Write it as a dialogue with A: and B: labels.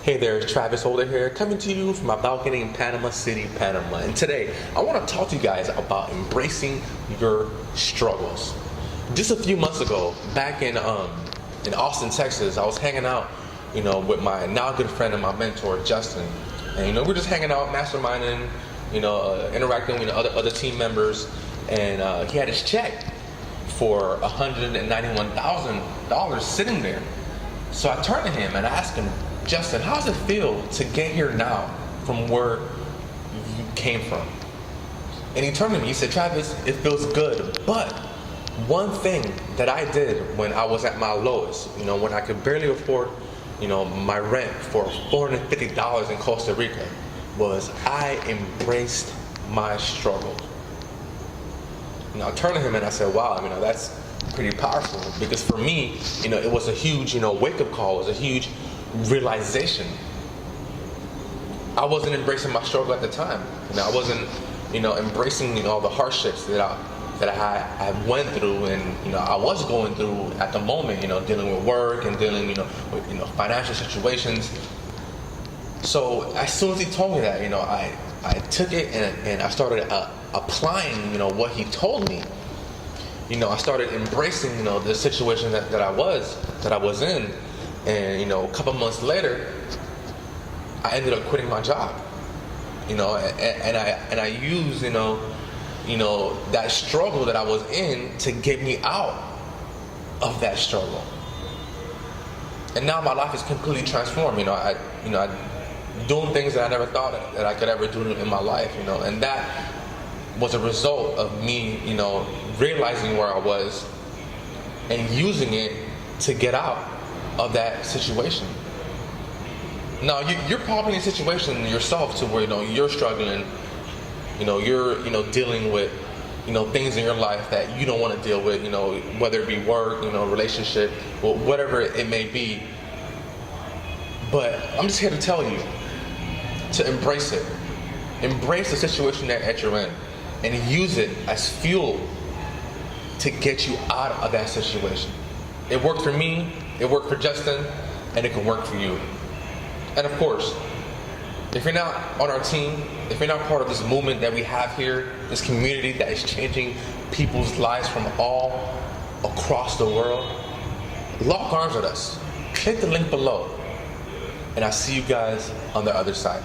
A: Hey there, it's Travis Holder here, coming to you from my balcony in Panama City, Panama. And today, I want to talk to you guys about embracing your struggles. Just a few months ago, back in Austin, Texas, I was hanging out, with my now good friend and my mentor, Justin. And we're just hanging out, masterminding, interacting with other team members. And he had his check for $191,000 sitting there. So I turned to him and I asked him, Justin, how does it feel to get here now from where you came from? And he turned to me, he said, Travis, it feels good, but one thing that I did when I was at my lowest, when I could barely afford, my rent for $450 in Costa Rica, was I embraced my struggle. I turned to him and I said, wow, that's pretty powerful, because for me, it was a huge, wake-up call, it was a huge realization. I wasn't embracing my struggle at the time. I wasn't, embracing, all the hardships that I went through, and I was going through at the moment. Dealing with work and dealing, with financial situations. So as soon as he told me that, I took it and I started applying, what he told me. I started embracing, the situation that I was in. And a couple months later, I ended up quitting my job. And I used that struggle that I was in to get me out of that struggle. And now my life is completely transformed. I doing things that I never thought that I could ever do in my life. And that was a result of me, realizing where I was and using it to get out of that situation. Now you're probably in a situation yourself to where you're struggling, you're dealing with things in your life that you don't want to deal with, whether it be work, relationship, or whatever it may be. But I'm just here to tell you to embrace it. Embrace the situation that you're in and use it as fuel to get you out of that situation. It worked for me, it worked for Justin, and it can work for you. And of course, if you're not on our team, if you're not part of this movement that we have here, this community that is changing people's lives from all across the world, lock arms with us. Click the link below, and I'll see you guys on the other side.